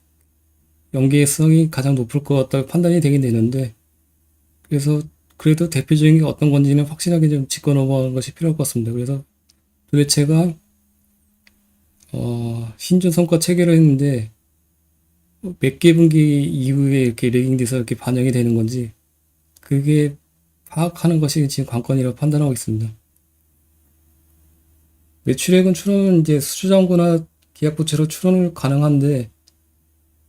연계성이 가장 높을 것 같다고 판단이 되긴 되는데 그래서 그래도 대표적인 게 어떤 건지는 확실하게 좀 짚고 넘어가는 것이 필요할 것 같습니다. 그래서 도대체가 신준성과 체결을 했는데 몇 개 분기 이후에 이렇게 레깅돼서 이렇게 반영이 되는 건지 그게 파악하는 것이 지금 관건이라고 판단하고 있습니다. 매출액은 추론은 이제 수주장고나 계약부채로 추론을 가능한데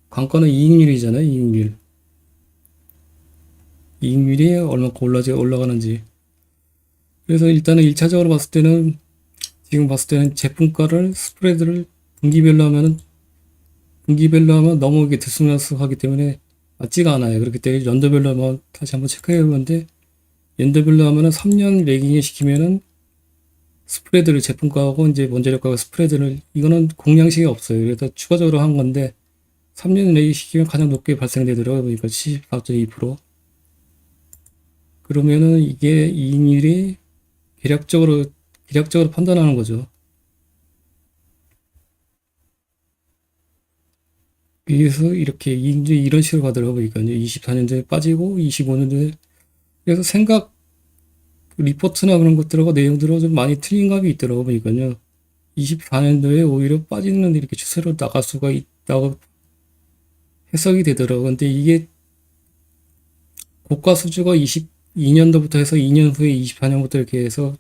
관건은 이익률이잖아요. 이익률이 얼마큼 올라가는지. 그래서 일단은 1차적으로 봤을 때는 지금 봤을 때는 제품가를 스프레드를 분기별로 하면 너무 이게 들쑥날쑥하기 때문에 맞지가 않아요. 그렇기 때문에 연도별로 한번 다시 한번 체크해 보는데 연도별로 하면은 3년 레깅에 시키면은 스프레드를 제품가하고 이제 원자력가가 스프레드를 이거는 공량식이 없어요. 그래서 추가적으로 한 건데 3년 레깅 시키면 가장 높게 발생되더라고요. 그러니까 74.2%. 그러면은 이게 이익률이 대략적으로 판단하는 거죠. 그래서 이렇게 이익률이 이런 식으로 가더라고요. 그러니까 24년도에 빠지고 25년도에 그래서 생각 리포트나 그런 것들하고 내용들하고 좀 많이 틀린 감이 있더라고요. 보니까요. 24년도에 오히려 빠지는 이렇게 추세로 나갈 수가 있다고 해석이 되더라고요. 근데 이게 고가 수주가 22년도부터 해서 2년 후에 24년부터 이렇게 해서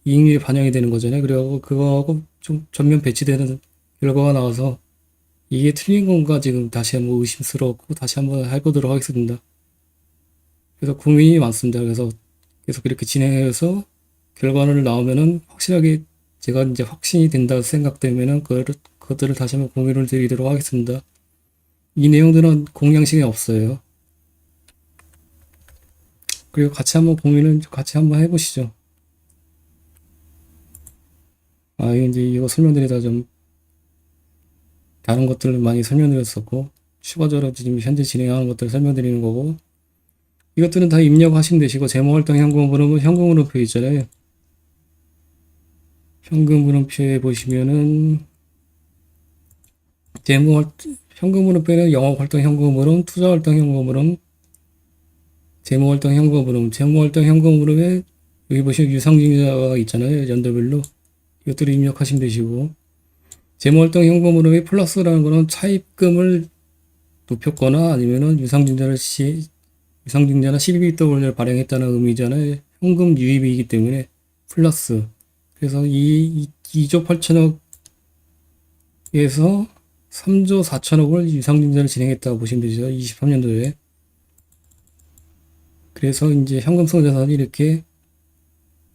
이익률이 반영이 되는 거잖아요. 그래갖고 그거하고 좀 전면 배치되는 결과가 나와서 이게 틀린 건가 지금 다시 한번 의심스럽고 다시 한번 해보도록 하겠습니다. 그래서 고민이 많습니다. 그래서 계속 이렇게 진행해서 결과를 나오면은 확실하게 제가 이제 확신이 된다 생각되면은 그것들을 다시 한번 공유를 드리도록 하겠습니다. 이 내용들은 공양식이 없어요. 그리고 같이 한번 공유를 같이 한번 해보시죠. 이제 이거 설명드리다 좀 다른 것들을 많이 설명드렸었고 추가적으로 지금 현재 진행하는 것들을 설명드리는 거고 이것들은 다 입력하시면 되시고 재무활동 현금 흐름은 현금 흐름표 있잖아요. 현금 흐름표에 보시면은 현금 흐름표는 영업활동 현금 흐름, 투자활동 현금 흐름, 재무활동 현금 흐름, 재무활동 현금 흐름에 여기 보시면 유상증자가 있잖아요. 연도별로 이것들을 입력하시면 되시고 재무활동 현금 흐름의 플러스라는 거는 차입금을 높였거나 아니면은 유상증자나 12BW를 발행했다는 의미잖아요. 현금 유입이기 때문에 플러스. 그래서 이 2조 8천억에서 3조 4천억을 유상증자를 진행했다고 보시면 되죠. 23년도에. 그래서 이제 현금성 자산이 이렇게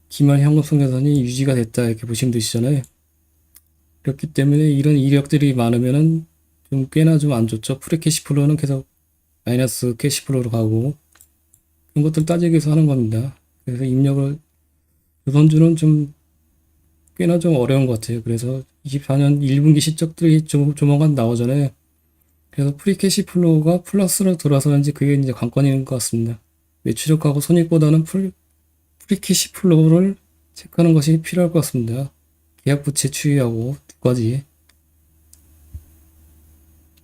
기말 현금성 자산이 유지가 됐다 이렇게 보시면 되시잖아요. 그렇기 때문에 이런 이력들이 많으면은 좀 꽤나 좀 안 좋죠. 프리캐시플로는 계속 마이너스 캐시플로로 가고 그런 것들 따지기 위해서 하는 겁니다. 그래서 입력을 조선주는 좀 꽤나 좀 어려운 것 같아요. 그래서 24년 1분기 실적들이 조만간 나오잖아요. 그래서 프리캐시플로우가 플러스로 돌아서는지 그게 이제 관건인 것 같습니다. 매출액하고 손익보다는 프리캐시플로우를 체크하는 것이 필요할 것 같습니다. 계약부채 추이하고 두 가지.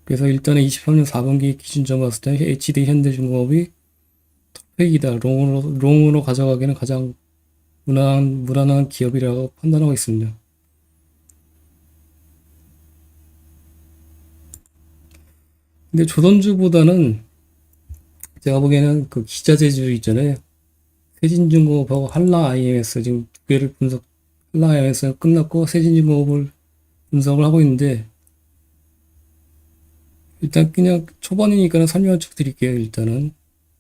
그래서 일단은 23년 4분기 기준점 봤을 때 HD 현대중공업이 톱백이다. 롱으로 가져가기는 가장 무난한 기업이라고 판단하고 있습니다. 근데 조선주보다는 제가 보기에는 그 기자재주 있잖아요. 세진중공업하고 한라 지금 두 개를 한라 IMS는 끝났고 세진중공업을 분석을 하고 있는데 일단 그냥 초반이니까 설명을 쭉 드릴게요. 일단은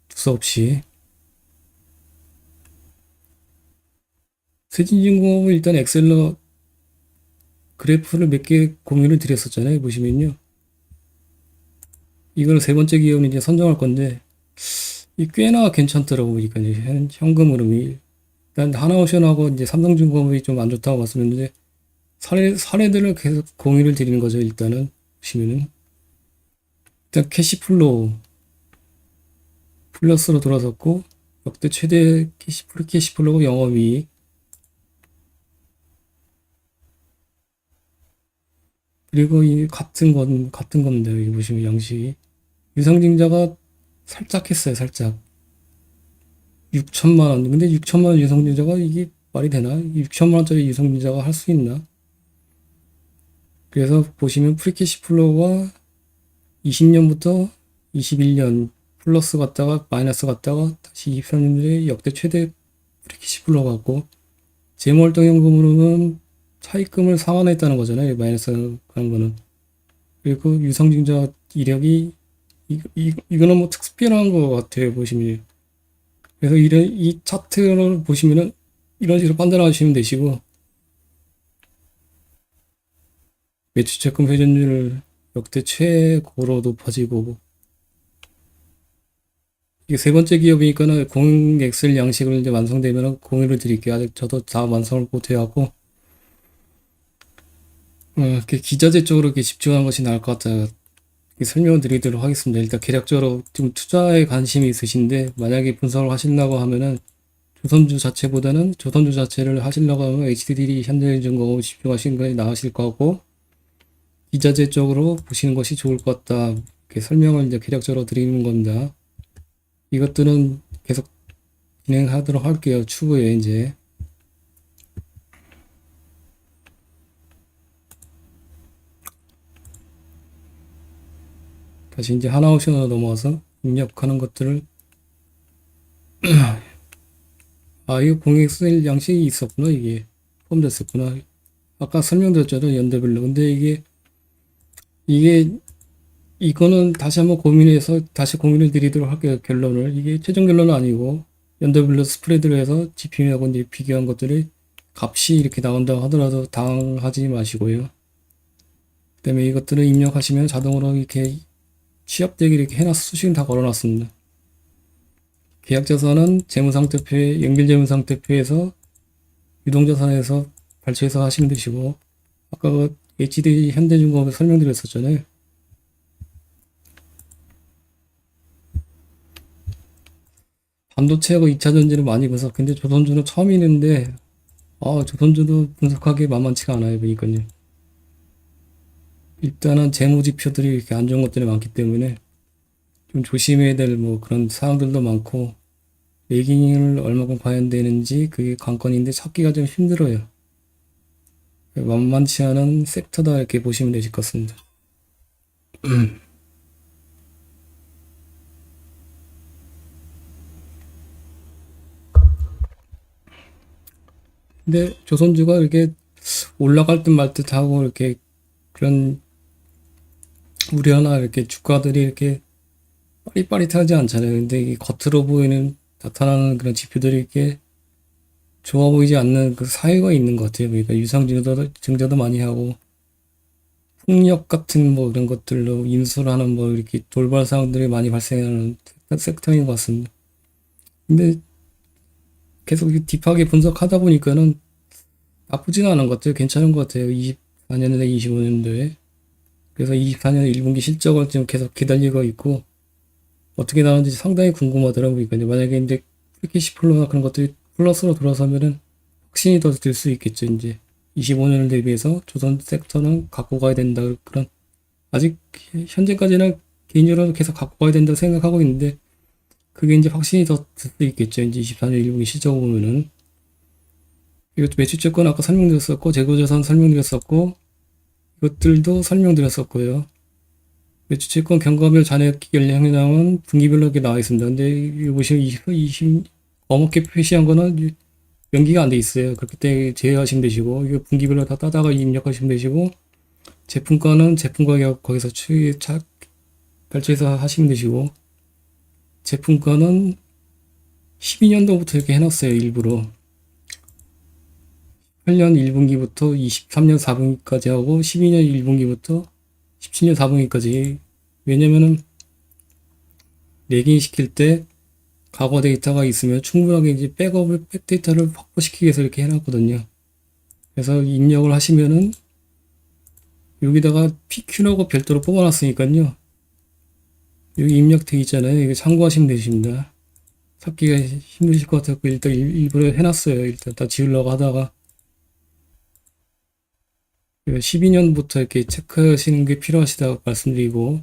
두서없이 세진중공업은 일단 엑셀러 그래프를 몇 개 공유를 드렸었잖아요. 보시면요. 이걸 세 번째 기업은 이제 선정할 건데 이 꽤나 괜찮더라고 보니까 이제 현금 흐름이 일단 하나오션하고 이제 삼성중공업이 좀 안 좋다고 말씀했는데 사례들을 계속 공유를 드리는 거죠. 일단은 보시면은 일단 캐시플로우 플러스로 돌아섰고 역대 최대 캐시플로우 영업이익 그리고 이 같은 겁니다. 여기 보시면 양식이 유상증자가 살짝 했어요. 살짝 6천만 원. 근데 6천만 원 유상증자가 이게 말이 되나? 6천만 원짜리 유상증자가 할 수 있나? 그래서 보시면 프리캐시플로우가 20년부터 21년 플러스 갔다가 마이너스 갔다가 다시 23년도에 역대 최대 프리캐시플로우 같고 재무활동 현금으로는 차입금을 상환했다는 거잖아요. 마이너스 가는 거는. 그리고 유상증자 이력이 이거는 뭐 특별한 것 같아요. 보시면. 그래서 이 차트를 보시면은 이런 식으로 판단하시면 되시고, 매출채권 회전율 역대 최고로 높아지고, 이게 세 번째 기업이니까는 공익 엑셀 양식을 이제 완성되면 공유를 드릴게요. 아직 저도 다 완성을 못해갖고, 이렇게 기자재 쪽으로 이렇게 집중하는 것이 나을 것 같아요. 설명을 드리도록 하겠습니다. 일단 계략적으로 좀 투자에 관심이 있으신데, 만약에 분석을 하시려고 하면은, 조선주 자체보다는 조선주 자체를 하시려고 하면 HDD 현대해진거 집중하시는 것이 나으실 것 같고, 기자재 쪽으로 보시는 것이 좋을 것 같다. 이렇게 설명을 이제 계략적으로 드리는 겁니다. 이것들은 계속 진행하도록 할게요. 추후에 이제. 다시 이제 하나오션으로 넘어와서 입력하는 것들을 이거 공익 수익 양식이 있었구나. 이게 포함됐었구나. 아까 설명드렸잖아요. 연대별로. 근데 이게 이거는 다시 한번 고민해서 다시 고민을 드리도록 할게요. 결론을. 이게 최종 결론은 아니고 연대별로 스프레드를 해서 GPM하고 이제 비교한 것들이 값이 이렇게 나온다고 하더라도 당황하지 마시고요. 그다음에 이것들을 입력하시면 자동으로 이렇게 취합되게 이렇게 해놨, 수식은 다 걸어놨습니다. 계약자산은 재무상태표에, 연결재무상태표에서 유동자산에서 발췌해서 하시면 되시고, 아까 그 HD 현대중공업에 설명드렸었잖아요. 반도체하고 2차전지를 많이 분석했는데, 조선주는 처음 있는데, 조선주도 분석하기 만만치가 않아요, 보니까요. 일단은 재무지표들이 이렇게 안 좋은 것들이 많기 때문에, 좀 조심해야 될 뭐 그런 사항들도 많고, 레깅을 얼마큼 과연되는지 그게 관건인데 찾기가 좀 힘들어요. 만만치 않은 섹터다 이렇게 보시면 되실 것 같습니다. 근데 조선주가 이렇게 올라갈 듯 말 듯 하고 이렇게 그런 우려나 이렇게 주가들이 이렇게 빠릿빠릿하지 않잖아요. 근데 이 겉으로 보이는 나타나는 그런 지표들이 이렇게 좋아 보이지 않는 그 사유가 있는 것 같아요. 그러니까 유상증자도 많이 하고 폭력 같은 뭐 이런 것들로 인수하는 뭐 이렇게 돌발 사항들이 많이 발생하는 섹터인 것 같습니다. 근데 계속 딥하게 분석하다 보니까는 나쁘지는 않은 것 같아요. 괜찮은 것 같아요. 24년에 25년도에. 그래서 24년 1분기 실적을 지금 계속 기다리고 있고 어떻게 나오는지 상당히 궁금하더라고요. 그러니까 만약에 이제 프리캐시 플로나 그런 것들이 플러스로 돌아서면은 확신이 더 들 수 있겠죠. 이제 25년을 대비해서 조선 섹터는 갖고 가야 된다. 그런 아직 현재까지는 개인적으로 계속 갖고 가야 된다고 생각하고 있는데 그게 이제 확신이 더 들 수 있겠죠. 이제 24년 1분기 실적 보면은 이것도 매출채권 아까 설명드렸었고 재고자산 설명드렸었고 이것들도 설명드렸었고요. 매출채권 경과별 잔액 연량은 분기별로 이렇게 나와 있습니다. 근데 여기 보시면 20 검게 표시한 거는 연기가 안 돼 있어요. 그렇기 때문에 제외하시면 되시고 이거 분기별로 다 따다가 입력하시면 되시고 제품가는 제품 가격 거기서 발췌해서 하시면 되시고 제품가는 12년도부터 이렇게 해놨어요. 일부러 8년 1분기부터 23년 4분기까지 하고 12년 1분기부터 17년 4분기까지 왜냐면은 레깅 시킬 때 과거 데이터가 있으면 충분하게 이제 백데이터를 확보시키기 위해서 이렇게 해놨거든요. 그래서 입력을 하시면은 여기다가 PQ라고 별도로 뽑아놨으니까요. 여기 입력되어 있잖아요. 이거 참고하시면 되십니다. 찾기가 힘드실 것 같아서 일단 일부러 해놨어요. 일단 다 지우려고 하다가 12년부터 이렇게 체크하시는 게 필요하시다고 말씀드리고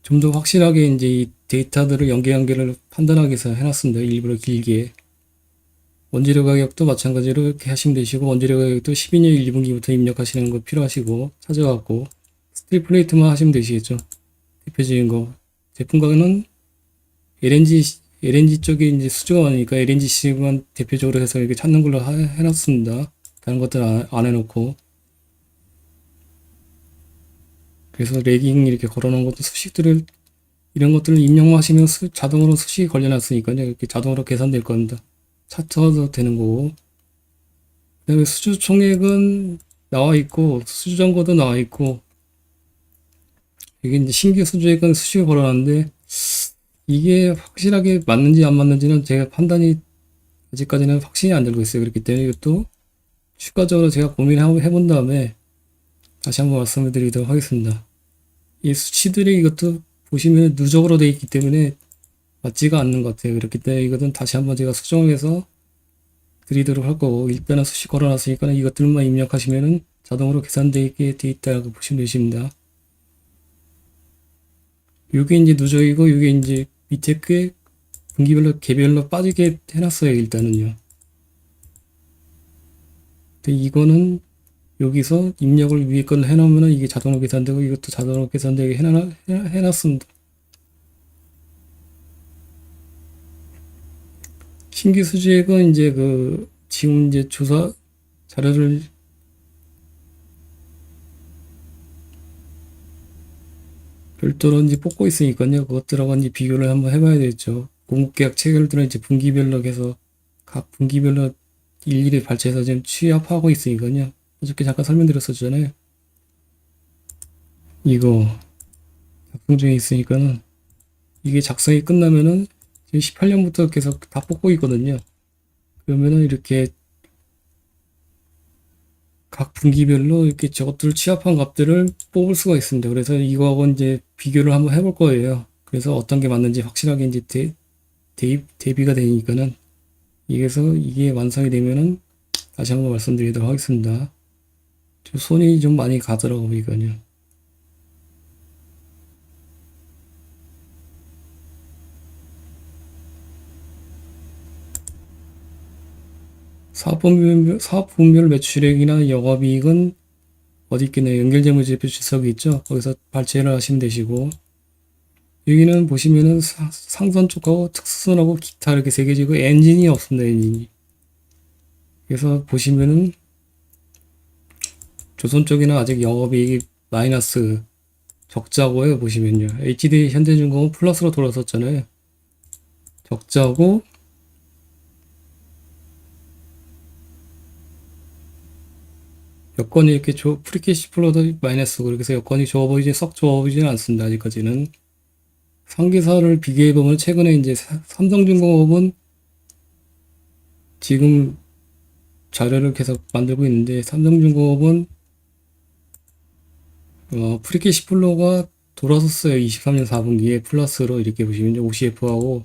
좀 더 확실하게 이제 이 데이터들을 연계를 판단하기 위해서 해놨습니다. 일부러 길게. 원재료 가격도 마찬가지로 이렇게 하시면 되시고 원재료 가격도 12년 1분기부터 입력하시는 거 필요하시고 찾아갖고 스트립 플레이트만 하시면 되시겠죠. 대표적인 거. 제품 가격은 LNG 쪽에 이제 수주가 많으니까 LNGC만 대표적으로 해서 이렇게 찾는 걸로 해놨습니다. 다른 것들 안 해놓고. 그래서 레깅 이렇게 걸어놓은 것도 수식들을 이런 것들을 입력만 하시면 자동으로 수식이 걸려놨으니까요. 이렇게 자동으로 계산될 겁니다. 차트화도 되는 거고, 그다음에 수주 총액은 나와 있고, 수주 잔고도 나와 있고, 이게 이제 신규 수주액은 수식을 걸어놨는데, 이게 확실하게 맞는지 안 맞는지는 제가 판단이 아직까지는 확신이 안 들고 있어요. 그렇기 때문에 이것도 추가적으로 제가 고민을 해본 다음에 다시 한번 말씀을 드리도록 하겠습니다. 이 수치들이 이것도 보시면 누적으로 되어 있기 때문에 맞지가 않는 것 같아요. 그렇기 때문에 이것은 다시 한번 제가 수정을 해서 드리도록 할 거고, 일단은 수식 걸어놨으니까 이것들만 입력하시면은 자동으로 계산되게 되어 있다고 보시면 되십니다. 이게 이제 누적이고, 이게 이제 밑에 꽤 분기별로 개별로 빠지게 해놨어요. 일단은요. 근데 이거는 여기서 입력을 위에 건 해놓으면 이게 자동으로 계산되고, 이것도 자동으로 계산되게 해놨습니다. 신규 수주액은 이제 지금 이제 조사 자료를 별도로 이제 뽑고 있으니까요. 그것들하고 이제 비교를 한번 해봐야 되겠죠. 공급계약 체결들은 이제 분기별로 해서 각 분기별로 일일이 발췌해서 지금 취합하고 있으니까요. 어저께 잠깐 설명드렸었잖아요. 이거 작성 중에 있으니까는 이게 작성이 끝나면은 지금 18년부터 계속 다 뽑고 있거든요. 그러면은 이렇게 각 분기별로 이렇게 저것들을 취합한 값들을 뽑을 수가 있습니다. 그래서 이거하고 이제 비교를 한번 해볼 거예요. 그래서 어떤 게 맞는지 확실하게 이제 대비가 되니까는 이게서 이게 완성이 되면은 다시 한번 말씀드리도록 하겠습니다. 좀 손이 좀 많이 가더라고요, 이거는요. 사업분별 매출액이나 영업이익은 어디 있겠네요. 연결재무제표 주석이 있죠. 거기서 발췌를 하시면 되시고, 여기는 보시면은 상선 쪽하고 특수선하고 기타 이렇게 세 개지고 엔진이 없습니다. 엔진이. 그래서 보시면은 조선 쪽에는 아직 영업이익이 마이너스 적자고요. 보시면요. HD 현대중공은 플러스로 돌아섰잖아요. 적자고, 여건이 이렇게 프리캐시 플로도 마이너스고, 그래서 여건이 좋아 보이지 썩 좋아 보이지는 않습니다. 아직까지는. 상기사를 비교해 보면 최근에 이제 삼성중공업은 지금 자료를 계속 만들고 있는데, 삼성중공업은 프리캐시 플로가 돌아섰어요. 23년 4분기에 플러스로 이렇게 보시면 OCF하고,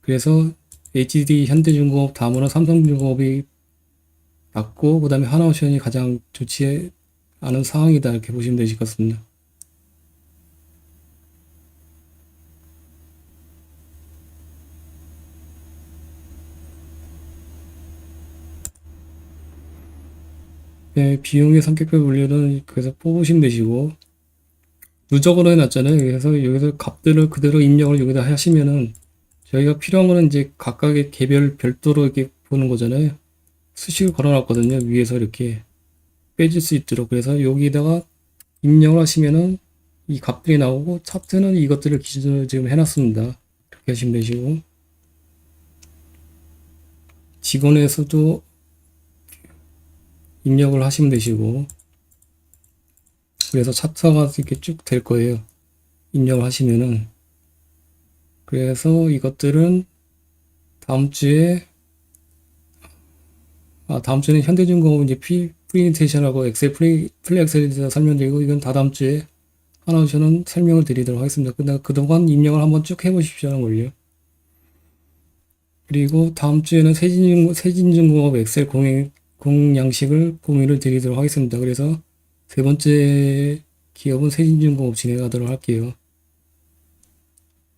그래서 HD 현대중공업 다음으로 삼성중공업이 낮고, 그 다음에 하나오션이 가장 좋지 않은 상황이다 이렇게 보시면 되실 것 같습니다. 네, 비용의 성격별 분류는 그래서 뽑으시면 되시고, 누적으로 해놨잖아요. 그래서 여기서 값들을 그대로 입력을 여기다 하시면은 저희가 필요한 거는 이제 각각의 개별 별도로 이렇게 보는 거잖아요. 수식을 걸어놨거든요. 위에서 이렇게 빼질 수 있도록. 그래서 여기다가 입력을 하시면은 이 값들이 나오고, 차트는 이것들을 기준으로 지금 해놨습니다. 이렇게 하시면 되시고, 직원에서도 입력을 하시면 되시고, 그래서 차트가 이렇게 쭉 될 거예요. 입력을 하시면은. 그래서 이것들은 다음 주에, 다음 주에는 현대중공업 이제 프레젠테이션하고 엑셀 플리 엑셀에 대해서 설명드리고, 이건 다다음 주에 하나오션은 설명을 드리도록 하겠습니다. 근데 그동안 입력을 한번 쭉 해보십시오 하는 걸요. 그리고 다음 주에는 세진중공업 엑셀 공양식을 공유를 드리도록 하겠습니다. 그래서 세 번째 기업은 세진중공업 진행하도록 할게요.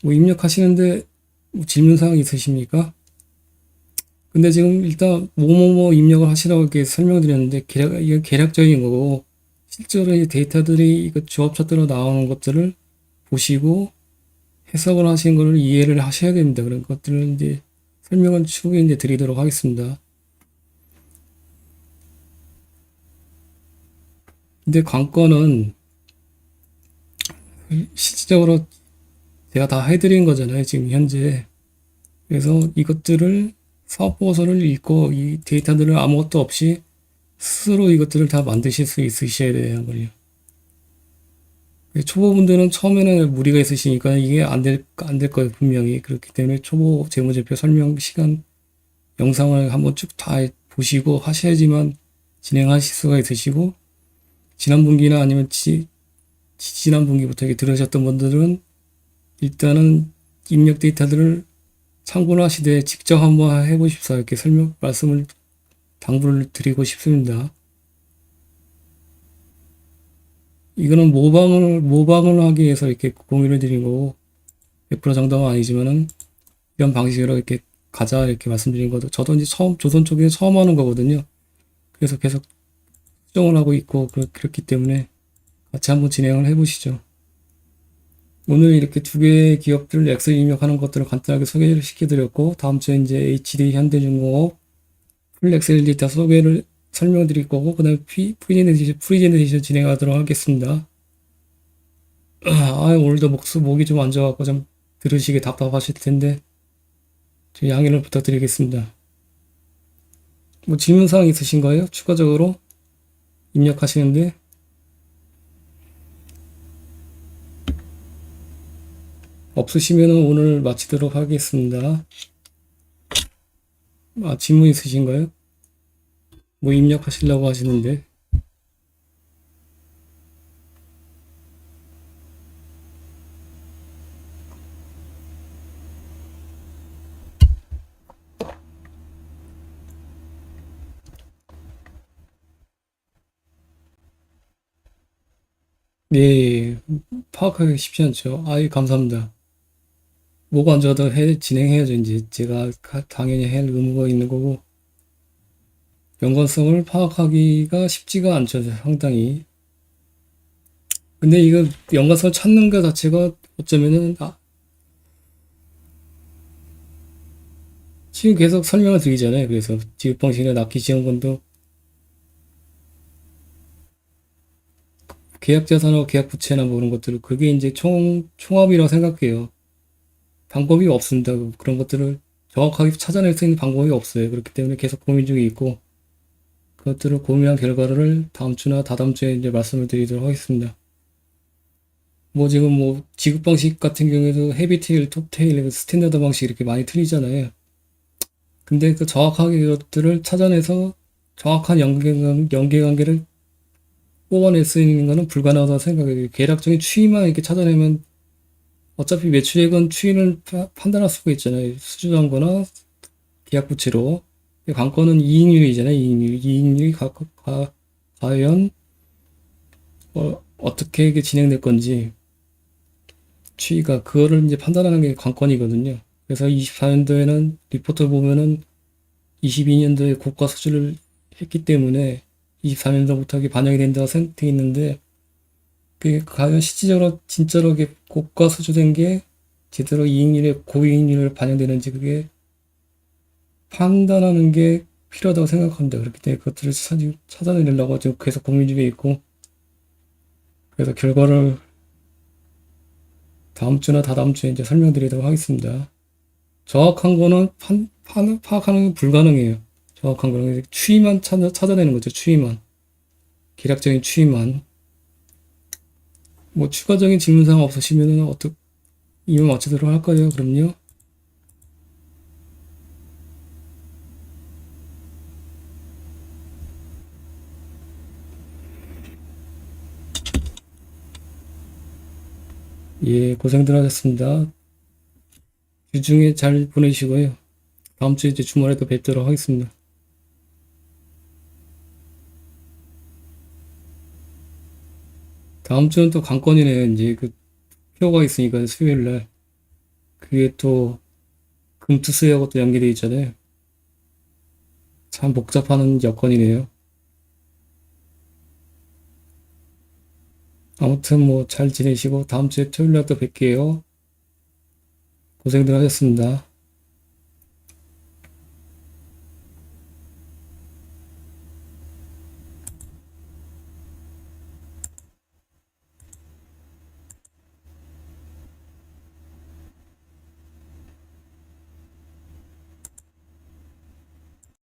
뭐 입력하시는데 뭐 질문사항 있으십니까? 근데 지금 일단 뭐뭐뭐 입력을 하시라고 이렇게 설명을 드렸는데, 이게 계략적인 거고, 실제로 이 데이터들이 이거 조합 차트로 나오는 것들을 보시고 해석을 하신 거를 이해를 하셔야 됩니다. 그런 것들을 이제 설명을 추후에 이제 드리도록 하겠습니다. 근데 관건은 실질적으로 제가 다 해드린 거잖아요, 지금 현재. 그래서 이것들을 사업 보고서를 읽고 이 데이터들을 아무것도 없이 스스로 이것들을 다 만드실 수 있으셔야 돼요. 초보분들은 처음에는 무리가 있으시니까 이게 안 될 거예요, 분명히. 그렇기 때문에 초보 재무제표 설명 시간 영상을 한번 쭉 다 보시고 하셔야지만 진행하실 수가 있으시고, 지난 분기나 아니면 지난 분기부터 이렇게 들으셨던 분들은 일단은 입력 데이터들을 참고를 하시되 직접 한번 해보십사 이렇게 말씀을 당부를 드리고 싶습니다. 이거는 모방을 하기 위해서 이렇게 공유를 드린 거고, 100% 정답은 아니지만은, 이런 방식으로 이렇게 가자, 이렇게 말씀드린 것도, 저도 이제 조선 쪽에 처음 하는 거거든요. 그래서 계속 수정을 하고 있고, 그렇기 때문에 같이 한번 진행을 해보시죠. 오늘 이렇게 두 개의 기업들 엑셀 입력하는 것들을 간단하게 소개를 시켜드렸고, 다음 주에 이제 HD 현대중공업 풀 엑셀 데이터 설명드릴 거고, 그 다음에 프리젠테이션 진행하도록 하겠습니다. 오늘도 목이 좀 안 좋아갖고 좀 들으시기 답답하실 텐데, 좀 양해를 부탁드리겠습니다. 뭐 질문사항 있으신 거예요? 추가적으로 입력하시는데? 없으시면 오늘 마치도록 하겠습니다. 질문 있으신가요? 뭐 입력하시려고 하시는데. 네, 파악하기 쉽지 않죠. 감사합니다. 뭐가 안 좋아도 진행해야죠. 이제 제가 당연히 할 의무가 있는 거고, 연관성을 파악하기가 쉽지가 않죠. 상당히. 근데 이거 연관성을 찾는 것 자체가 어쩌면은, 지금 계속 설명을 드리잖아요. 그래서 지읒방식이나 납기 지원금도 계약자산하고 계약부채나 뭐 그런 것들을 그게 이제 총합이라고 생각해요. 방법이 없습니다. 그런 것들을 정확하게 찾아낼 수 있는 방법이 없어요. 그렇기 때문에 계속 고민 중에 있고, 그것들을 고민한 결과를 다음 주나 다다음 주에 이제 말씀을 드리도록 하겠습니다. 뭐 지금 뭐 지급 방식 같은 경우에도 헤비테일, 톱테일, 스탠다드 방식 이렇게 많이 틀리잖아요. 근데 그 정확하게 이것들을 찾아내서 정확한 연계관계를 뽑아낼 수 있는 것은 불가능하다고 생각해요. 계략적인 추이만 이렇게 찾아내면 어차피 매출액은 추이를 판단할 수가 있잖아요. 수주한 거나 계약 부채로. 관건은 이익률이잖아요. 이익률이 과연 어떻게 이게 진행될 건지 추이가 그거를 이제 판단하는 게 관건이거든요. 그래서 24년도에는 리포트 보면은 22년도에 고가 수주를 했기 때문에 24년도부터 이게 반영이 된다고 생각돼 있는데, 그게 과연 실질적으로 진짜로 이게 고가 수주된 게 제대로 고이익률에 반영되는지 그게 판단하는 게 필요하다고 생각합니다. 그렇기 때문에 그것들을 찾아내려고 지금 계속 고민 중에 있고, 그래서 결과를 다음 주나 다다음 주에 이제 설명드리도록 하겠습니다. 정확한 거는 파악하는 게 불가능해요. 정확한 거는 추이만 찾아내는 거죠. 추이만. 계략적인 추이만. 뭐 추가적인 질문사항 없으시면은 이만 마치도록 할까요? 그럼요. 예, 고생들 하셨습니다. 주중에 잘 보내시고요. 다음 주에 이제 주말에 또 뵙도록 하겠습니다. 다음 주는 또 관건이네요. 이제 그 표가 있으니까 수요일 날. 그게 또 금투수하고 또 연계되어 있잖아요. 참 복잡한 여건이네요. 아무튼 뭐 잘 지내시고 다음 주에 토요일 날 또 뵐게요. 고생들 하셨습니다.